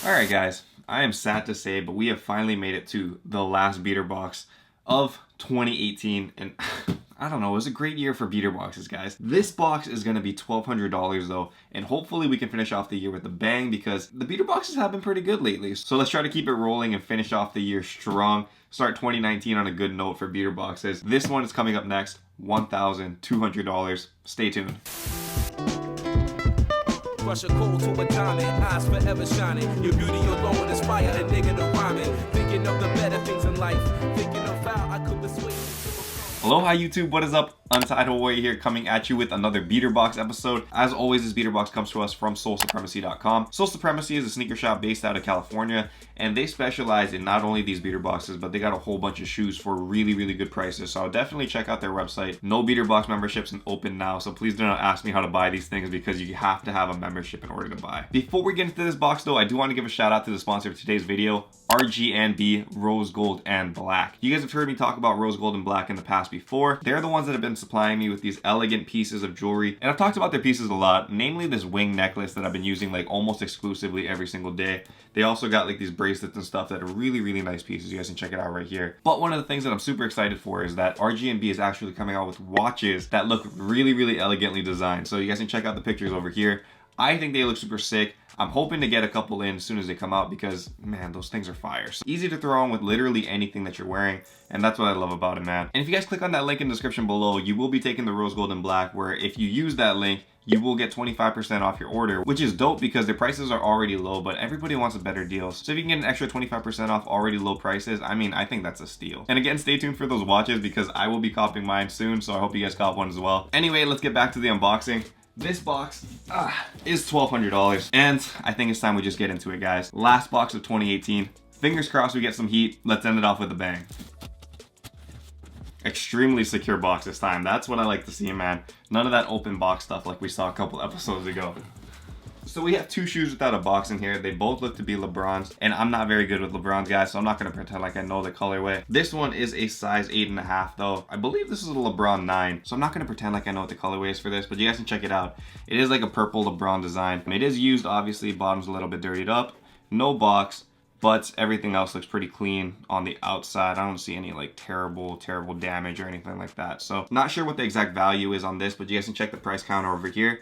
Alright guys, I am sad to say, but we have finally made it to the last beater box of 2018, and I don't know, it was a great year for beater boxes, guys. This box is going to be $1,200 though, and hopefully we can finish off the year with a bang because the beater boxes have been pretty good lately. So let's try to keep it rolling and finish off the year strong. Start 2019 on a good note for beater boxes. This one is coming up next, $1,200. Stay tuned. Rush a cold to a diamond, eyes forever shining. Your beauty alone inspire a nigga to rhyming. Thinking of the better things in life. Thinking of how I could persuade you. Aloha YouTube, what is up? Untitled Warrior here, coming at you with another beater box episode. As always, this beater box comes to us from Supremacy.com. Supremacy is a sneaker shop based out of California, and they specialize in not only these beater boxes, but they got a whole bunch of shoes for really good prices. So I'll definitely check out their website. No beater box memberships and open now, so please do not ask me how to buy these things because you have to have a membership in order to buy. Before we get into this box though, I do want to give a shout out to the sponsor of today's video, RG&B Rose Gold and Black. You guys have heard me talk about Rose Gold and Black in the past before. They're the ones that have been supplying me with these elegant pieces of jewelry, and I've talked about their pieces a lot, namely this wing necklace that I've been using like almost exclusively every single day. They also got like these bracelets and stuff that are really nice pieces. You guys can check it out right here. But one of the things that I'm super excited for is that RG&B is actually coming out with watches that look really elegantly designed. So you guys can check out the pictures over here. I think they look super sick. I'm hoping to get a couple in as soon as they come out because, man, those things are fire. So easy to throw on with literally anything that you're wearing, and that's what I love about it, man. And if you guys click on that link in the description below, you will be taking the Rose Gold and Black, where if you use that link, you will get 25% off your order, which is dope because their prices are already low, but everybody wants a better deal. So if you can get an extra 25% off already low prices, I mean, I think that's a steal. And again, stay tuned for those watches because I will be copying mine soon, so I hope you guys cop one as well. Anyway, let's get back to the unboxing. This box is $1,200, and I think it's time we just get into it, guys. Last box of 2018. Fingers crossed we get some heat. Let's end it off with a bang. Extremely secure box this time. That's what I like to see, man. None of that open box stuff like we saw a couple episodes ago. So we have two shoes without a box in here. They both look to be LeBrons, and I'm not very good with LeBrons, guys, so I'm not going to pretend like I know the colorway. This one is a size 8.5 though. I believe this is a LeBron 9, so I'm not going to pretend like I know what the colorway is for this, but you guys can check it out. It is like a purple LeBron design. It is used, obviously, bottom's a little bit dirtied up. No box, but everything else looks pretty clean on the outside. I don't see any like terrible damage or anything like that. So not sure what the exact value is on this, but you guys can check the price counter over here.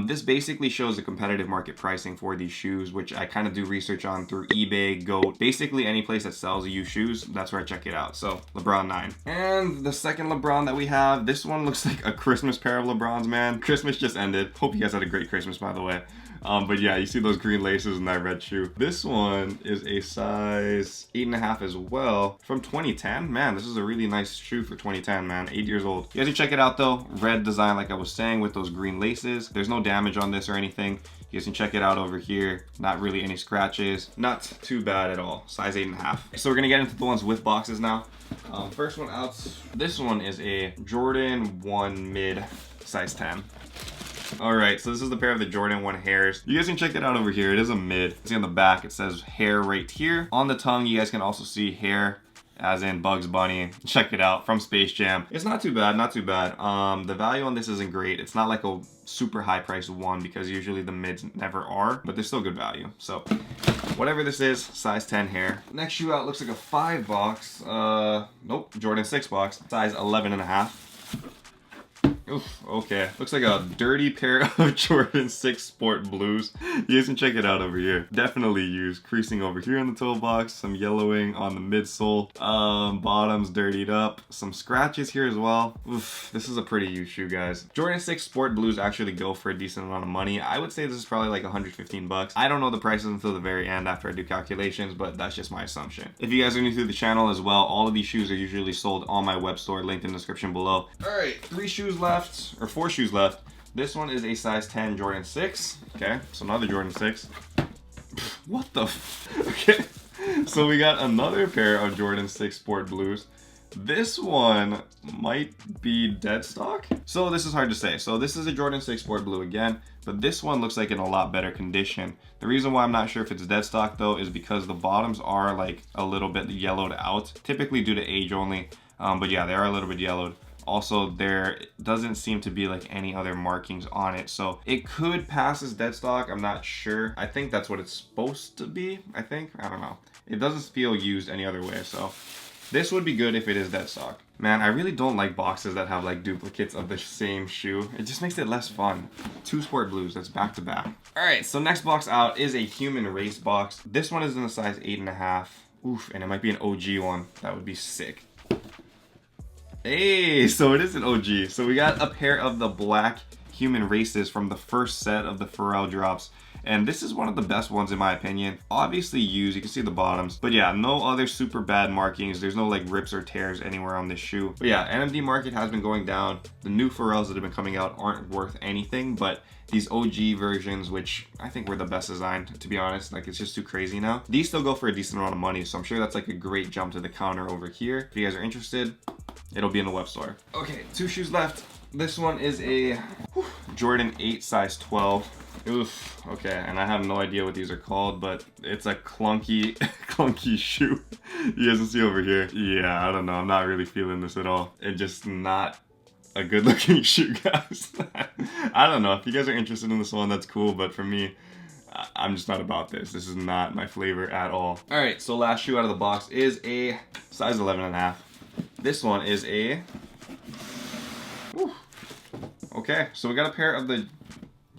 This basically shows the competitive market pricing for these shoes, which I kind of do research on through eBay, GOAT, basically any place that sells used shoes. That's where I check it out. So LeBron 9. And the second LeBron that we have, this one looks like a Christmas pair of LeBrons, man. Christmas just ended. Hope you guys had a great Christmas, by the way. But yeah, you see those green laces in that red shoe. This one is a size 8.5 as well from 2010. Man, this is a really nice shoe for 2010, man. 8 years old. You guys can check it out though. Red design, like I was saying, with those green laces. There's no damage on this or anything. You guys can check it out over here. Not really any scratches. Not too bad at all. Size 8.5. So we're gonna get into the ones with boxes now. First one out. This one is a Jordan 1 mid, size 10. Alright, so this is the pair of the Jordan 1 hairs. You guys can check it out over here. It is a mid. See on the back, it says hair right here. On the tongue, you guys can also see hair, as in Bugs Bunny. Check it out, from Space Jam. It's not too bad, not too bad. The value on this isn't great. It's not like a super high priced one because usually the mids never are, but they're still good value. So whatever this is, size 10 hair. Next shoe out looks like a 5 box. Nope, Jordan 6 box, size 11.5. Oof, okay. Looks like a dirty pair of Jordan 6 Sport Blues. You guys can check it out over here. Definitely used. Creasing over here in the toe box. Some yellowing on the midsole. Bottoms dirtied up. Some scratches here as well. Oof, this is a pretty used shoe, guys. Jordan 6 Sport Blues actually go for a decent amount of money. I would say this is probably like 115 bucks. I don't know the prices until the very end after I do calculations, but that's just my assumption. If you guys are new to the channel as well, all of these shoes are usually sold on my web store, linked in the description below. All right, 3 shoes left. Or 4 shoes left. This one is a size 10 Jordan 6. Okay, so another Jordan 6. What the okay, so we got another pair of Jordan 6 Sport Blues. This one might be dead stock. So this is hard to say. So this is a Jordan 6 Sport Blue again, but this one looks like in a lot better condition. The reason why I'm not sure if it's dead stock though is because the bottoms are like a little bit yellowed out, typically due to age only. But yeah, they are a little bit yellowed. Also, there doesn't seem to be like any other markings on it, so it could pass as dead stock. I'm not sure. I think that's what it's supposed to be. I don't know. It doesn't feel used any other way, so this would be good if it is dead stock. Man, I really don't like boxes that have like duplicates of the same shoe. It just makes it less fun. 2 sport blues, that's back to back. All right, so next box out is a human race box. This one is in a size 8.5. Oof, and it might be an OG one. That would be sick. Hey, so it is an OG. So we got a pair of the black human races from the first set of the Pharrell drops. And this is one of the best ones in my opinion. Obviously used, you can see the bottoms. But yeah, no other super bad markings. There's no like rips or tears anywhere on this shoe. But yeah, NMD market has been going down. The new Pharrells that have been coming out aren't worth anything, but these OG versions, which I think were the best designed, to be honest, like it's just too crazy now. These still go for a decent amount of money, so I'm sure that's like a great jump to the counter over here. If you guys are interested, it'll be in the web store. Okay, 2 shoes left. This one is a Jordan 8 size 12. Oof, okay, and I have no idea what these are called, but it's a clunky, clunky shoe. You guys can see over here. Yeah, I don't know, I'm not really feeling this at all. It's just not a good looking shoe, guys. I don't know, if you guys are interested in this one, that's cool, but for me, I'm just not about this. This is not my flavor at all. All right, so last shoe out of the box is a size 11.5. This one is a, whew. Okay, so we got a pair of the,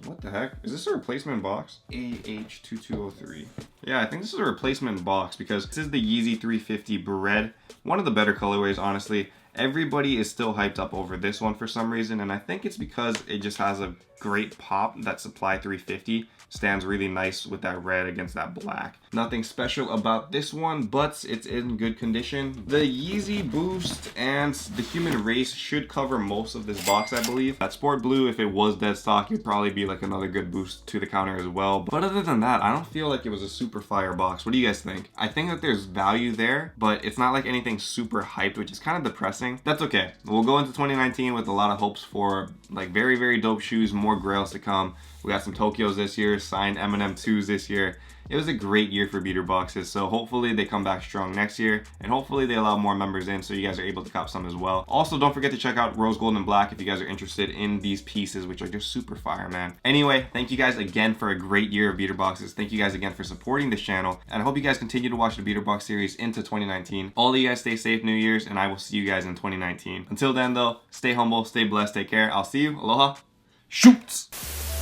what the heck? Is this a replacement box? AH2203. Yeah, I think this is a replacement box because this is the Yeezy 350 Bread. One of the better colorways, honestly. Everybody is still hyped up over this one for some reason, and I think it's because it just has a great pop. That Supply 350 stands really nice with that red against that black. Nothing special about this one, but it's in good condition. The Yeezy Boost and the Human Race should cover most of this box, I believe. That Sport Blue, if it was dead stock, it'd probably be like another good boost to the counter as well. But other than that, I don't feel like it was a super fire box. What do you guys think? I think that there's value there, but it's not like anything super hyped, which is kind of depressing. That's okay. We'll go into 2019 with a lot of hopes for like very, very dope shoes, more grails to come. We got some Tokyos this year, signed Eminem 2s this year. It was a great year for beater boxes, so hopefully they come back strong next year, and hopefully they allow more members in so you guys are able to cop some as well. Also, don't forget to check out Rose Gold and Black if you guys are interested in these pieces, which are just super fire, man. Anyway, thank you guys again for a great year of beater boxes. Thank you guys again for supporting this channel, and I hope you guys continue to watch the beater box series into 2019. All of you guys stay safe, New Year's, and I will see you guys in 2019. Until then, though, stay humble, stay blessed, take care. I'll see you. Aloha. Shoots!